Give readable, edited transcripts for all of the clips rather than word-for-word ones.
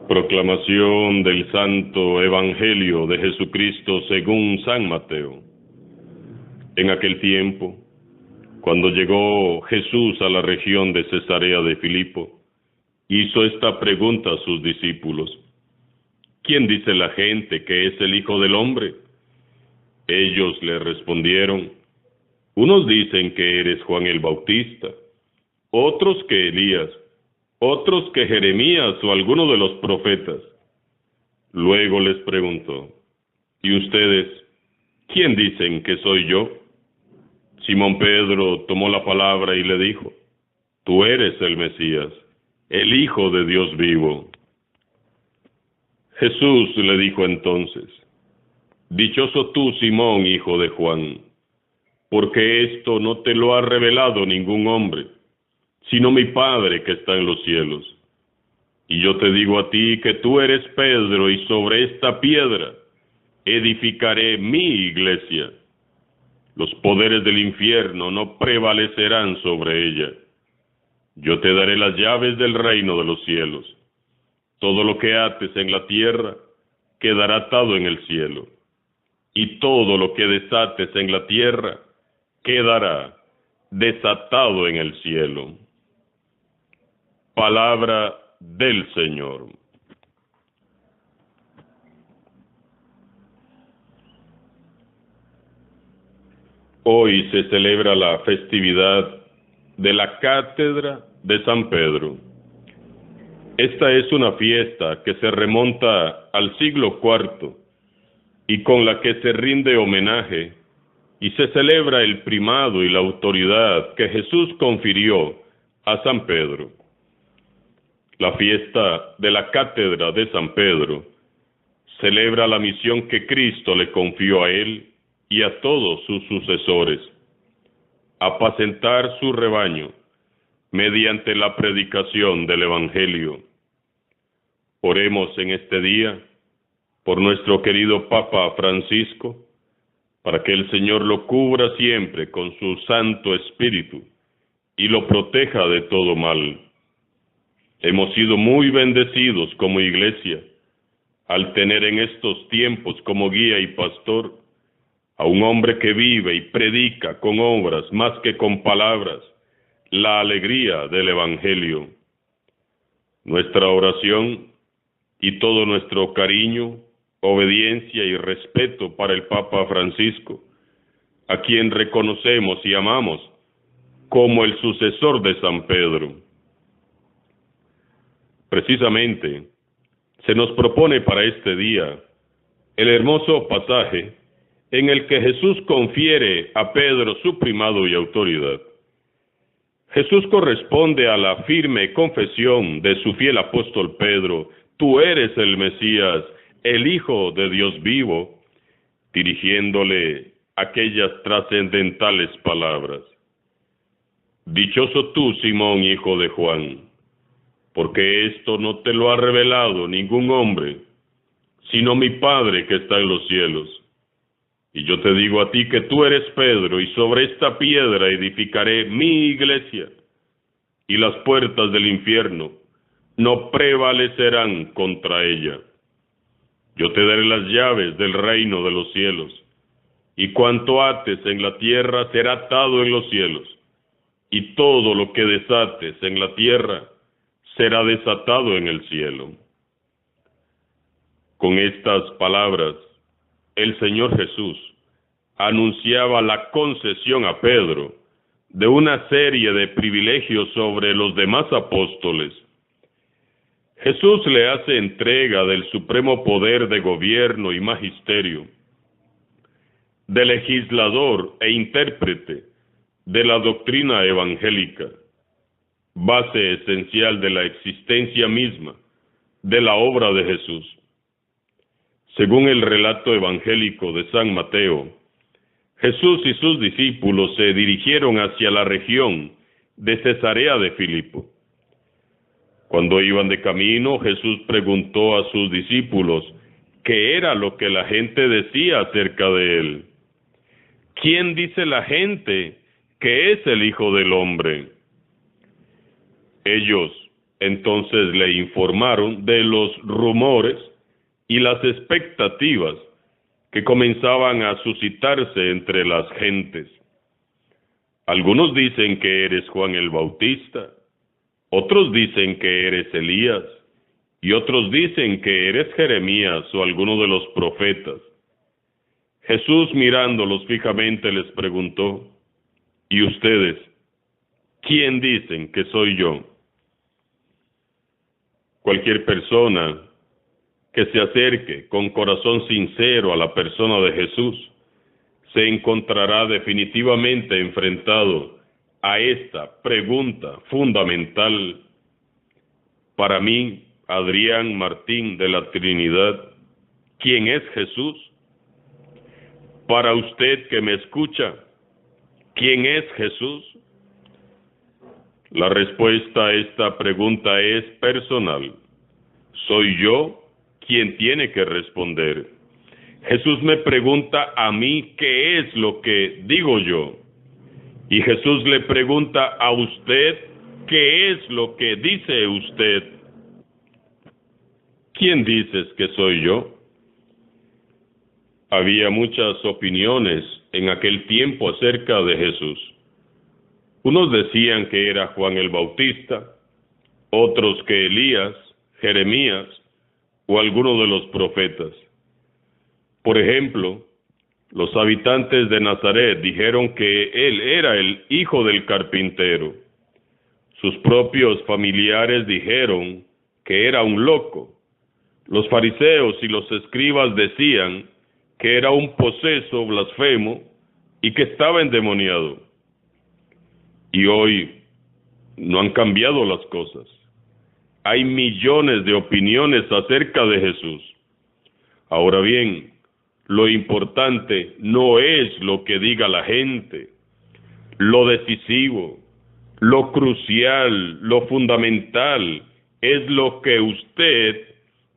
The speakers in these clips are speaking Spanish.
Proclamación del Santo Evangelio de Jesucristo según San Mateo. En aquel tiempo, cuando llegó Jesús a la región de Cesarea de Filipo, hizo esta pregunta a sus discípulos: ¿Quién dice la gente que es el Hijo del Hombre? Ellos le respondieron: unos dicen que eres Juan el Bautista, otros que Elías, otros que Jeremías o alguno de los profetas. Luego les preguntó: ¿y ustedes, quién dicen que soy yo? Simón Pedro tomó la palabra y le dijo: tú eres el Mesías, el Hijo de Dios vivo. Jesús le dijo entonces: dichoso tú, Simón, hijo de Juan, porque esto no te lo ha revelado ningún hombre, sino mi Padre que está en los cielos. Y yo te digo a ti que tú eres Pedro, y sobre esta piedra edificaré mi iglesia. Los poderes del infierno no prevalecerán sobre ella. Yo te daré las llaves del reino de los cielos. Todo lo que ates en la tierra quedará atado en el cielo, y todo lo que desates en la tierra quedará desatado en el cielo. Palabra del Señor. Hoy se celebra la festividad de la Cátedra de San Pedro. Esta es una fiesta que se remonta al siglo IV y con la que se rinde homenaje y se celebra el primado y la autoridad que Jesús confirió a San Pedro. La fiesta de la Cátedra de San Pedro celebra la misión que Cristo le confió a él y a todos sus sucesores: apacentar su rebaño mediante la predicación del Evangelio. Oremos en este día por nuestro querido Papa Francisco, para que el Señor lo cubra siempre con su Santo Espíritu y lo proteja de todo mal. Hemos sido muy bendecidos como Iglesia al tener en estos tiempos como guía y pastor a un hombre que vive y predica con obras más que con palabras la alegría del Evangelio. Nuestra oración y todo nuestro cariño, obediencia y respeto para el Papa Francisco, a quien reconocemos y amamos como el sucesor de San Pedro. Precisamente, se nos propone para este día el hermoso pasaje en el que Jesús confiere a Pedro su primado y autoridad. Jesús corresponde a la firme confesión de su fiel apóstol Pedro: tú eres el Mesías, el Hijo de Dios vivo, dirigiéndole aquellas trascendentales palabras: dichoso tú, Simón, hijo de Juan, porque esto no te lo ha revelado ningún hombre, sino mi Padre que está en los cielos. Y yo te digo a ti que tú eres Pedro, y sobre esta piedra edificaré mi iglesia, y las puertas del infierno no prevalecerán contra ella. Yo te daré las llaves del reino de los cielos, y cuanto ates en la tierra será atado en los cielos, y todo lo que desates en la tierra será desatado en el cielo. Con estas palabras, el Señor Jesús anunciaba la concesión a Pedro de una serie de privilegios sobre los demás apóstoles. Jesús le hace entrega del supremo poder de gobierno y magisterio, de legislador e intérprete de la doctrina evangélica, base esencial de la existencia misma de la obra de Jesús. Según el relato evangélico de San Mateo, Jesús y sus discípulos se dirigieron hacia la región de Cesarea de Filipo. Cuando iban de camino, Jesús preguntó a sus discípulos qué era lo que la gente decía acerca de él. ¿Quién dice la gente que es el Hijo del Hombre? Ellos Entonces le informaron de los rumores y las expectativas que comenzaban a suscitarse entre las gentes. Algunos dicen que eres Juan el Bautista, otros dicen que eres Elías, y otros dicen que eres Jeremías o alguno de los profetas. Jesús, mirándolos fijamente, les preguntó: ¿y ustedes, quién dicen que soy yo? Cualquier persona que se acerque con corazón sincero a la persona de Jesús se encontrará definitivamente enfrentado a esta pregunta fundamental. Para mí, Adrián Martín de la Trinidad, ¿quién es Jesús? Para usted que me escucha, ¿quién es Jesús? La respuesta a esta pregunta es personal. Soy yo quien tiene que responder. Jesús me pregunta a mí qué es lo que digo yo. Y Jesús le pregunta a usted qué es lo que dice usted. ¿Quién dices que soy yo? Había muchas opiniones en aquel tiempo acerca de Jesús. Unos decían que era Juan el Bautista, otros que Elías, Jeremías o alguno de los profetas. Por ejemplo, los habitantes de Nazaret dijeron que él era el hijo del carpintero. Sus propios familiares dijeron que era un loco. Los fariseos y los escribas decían que era un poseso blasfemo y que estaba endemoniado. Y hoy no han cambiado las cosas. Hay millones de opiniones acerca de Jesús. Ahora bien, lo importante no es lo que diga la gente. Lo decisivo, lo crucial, lo fundamental es lo que usted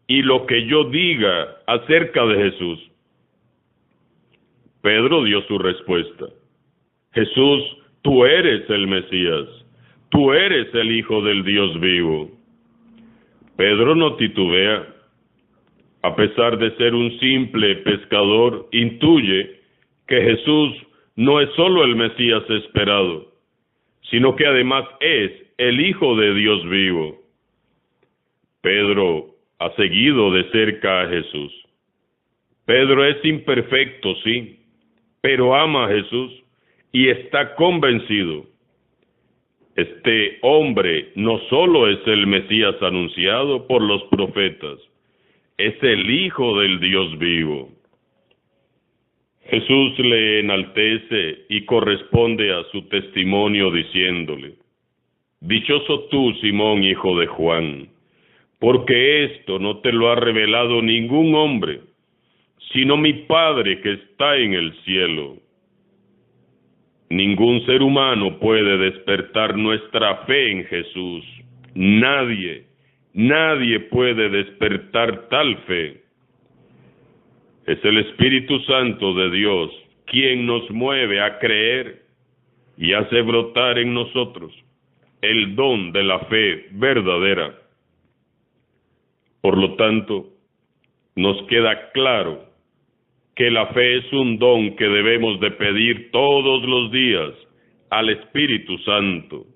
y lo que yo diga acerca de Jesús. Pedro dio su respuesta. Jesús, tú eres el Mesías, tú eres el Hijo del Dios vivo. Pedro no titubea. A pesar de ser un simple pescador, intuye que Jesús no es solo el Mesías esperado, sino que además es el Hijo de Dios vivo. Pedro ha seguido de cerca a Jesús. Pedro es imperfecto, sí, pero ama a Jesús y está convencido. Este hombre no solo es el Mesías anunciado por los profetas, es el Hijo del Dios vivo. Jesús le enaltece y corresponde a su testimonio diciéndole: dichoso tú, Simón, hijo de Juan, porque esto no te lo ha revelado ningún hombre, sino mi Padre que está en el cielo. Ningún ser humano puede despertar nuestra fe en Jesús. Nadie puede despertar tal fe. Es el Espíritu Santo de Dios quien nos mueve a creer y hace brotar en nosotros el don de la fe verdadera. Por lo tanto, nos queda claro que la fe es un don que debemos de pedir todos los días al Espíritu Santo.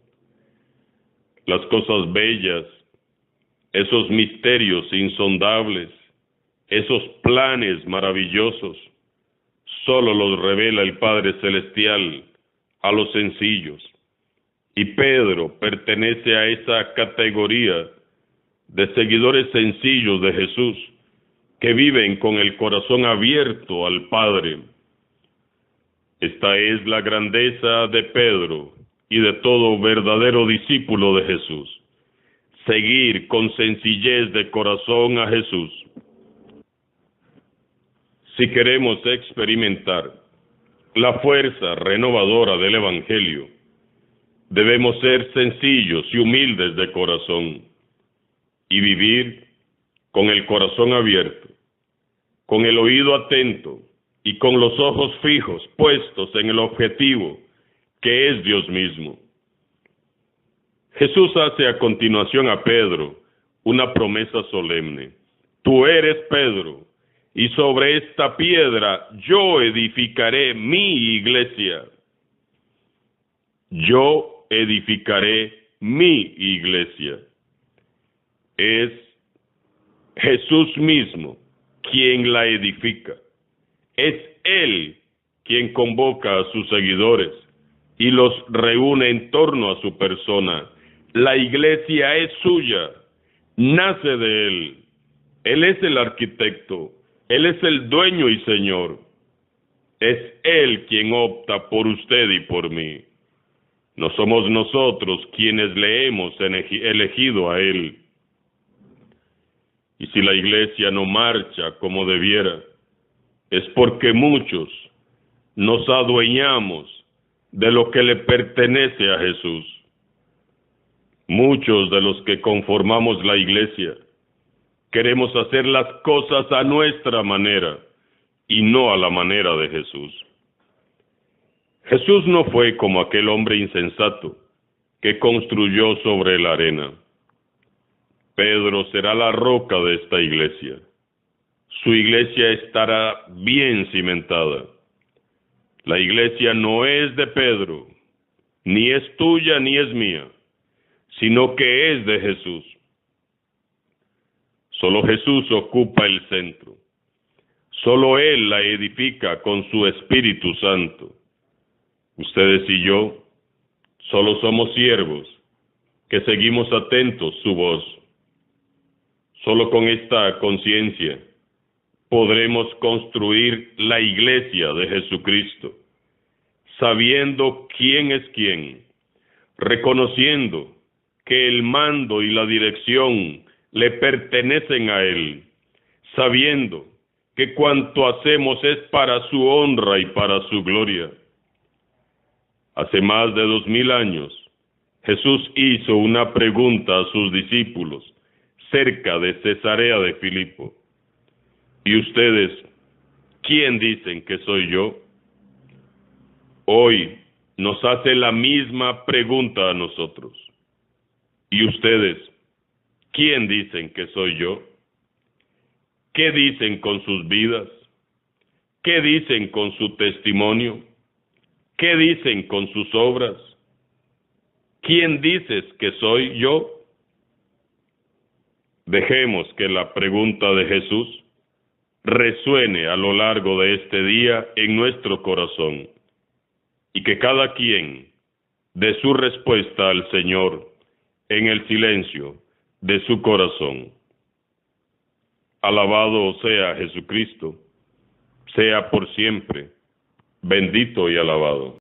Las cosas bellas, esos misterios insondables, esos planes maravillosos, solo los revela el Padre Celestial a los sencillos. Y Pedro pertenece a esa categoría de seguidores sencillos de Jesús, que viven con el corazón abierto al Padre. Esta es la grandeza de Pedro y de todo verdadero discípulo de Jesús. Seguir con sencillez de corazón a Jesús. Si queremos experimentar la fuerza renovadora del Evangelio, debemos ser sencillos y humildes de corazón y vivir con el corazón abierto, con el oído atento y con los ojos fijos puestos en el objetivo, que es Dios mismo. Jesús hace a continuación a Pedro una promesa solemne. Tú eres Pedro, y sobre esta piedra yo edificaré mi iglesia. Yo edificaré mi iglesia. Es Jesús mismo quien la edifica. Es Él quien convoca a sus seguidores y los reúne en torno a su persona. La iglesia es suya, nace de Él. Él es el arquitecto, Él es el dueño y Señor. Es Él quien opta por usted y por mí. No somos nosotros quienes le hemos elegido a Él. Y si la iglesia no marcha como debiera, es porque muchos nos adueñamos de lo que le pertenece a Jesús. Muchos de los que conformamos la iglesia queremos hacer las cosas a nuestra manera y no a la manera de Jesús. Jesús no fue como aquel hombre insensato que construyó sobre la arena. Pedro será la roca de esta iglesia. Su iglesia estará bien cimentada. La iglesia no es de Pedro, ni es tuya ni es mía, sino que es de Jesús. Solo Jesús ocupa el centro. Solo Él la edifica con su Espíritu Santo. Ustedes y yo solo somos siervos que seguimos atentos su voz. Solo con esta conciencia podremos construir la iglesia de Jesucristo, sabiendo quién es quién, reconociendo que el mando y la dirección le pertenecen a Él, sabiendo que cuanto hacemos es para su honra y para su gloria. Hace más de 2000 años, Jesús hizo una pregunta a sus discípulos cerca de Cesarea de Filipo. ¿Y ustedes, quién dicen que soy yo? Hoy nos hace la misma pregunta a nosotros. ¿Y ustedes, quién dicen que soy yo? ¿Qué dicen con sus vidas? ¿Qué dicen con su testimonio? ¿Qué dicen con sus obras? ¿Quién dices que soy yo? Dejemos que la pregunta de Jesús resuene a lo largo de este día en nuestro corazón y que cada quien dé su respuesta al Señor en el silencio de su corazón. Alabado sea Jesucristo, sea por siempre, bendito y alabado.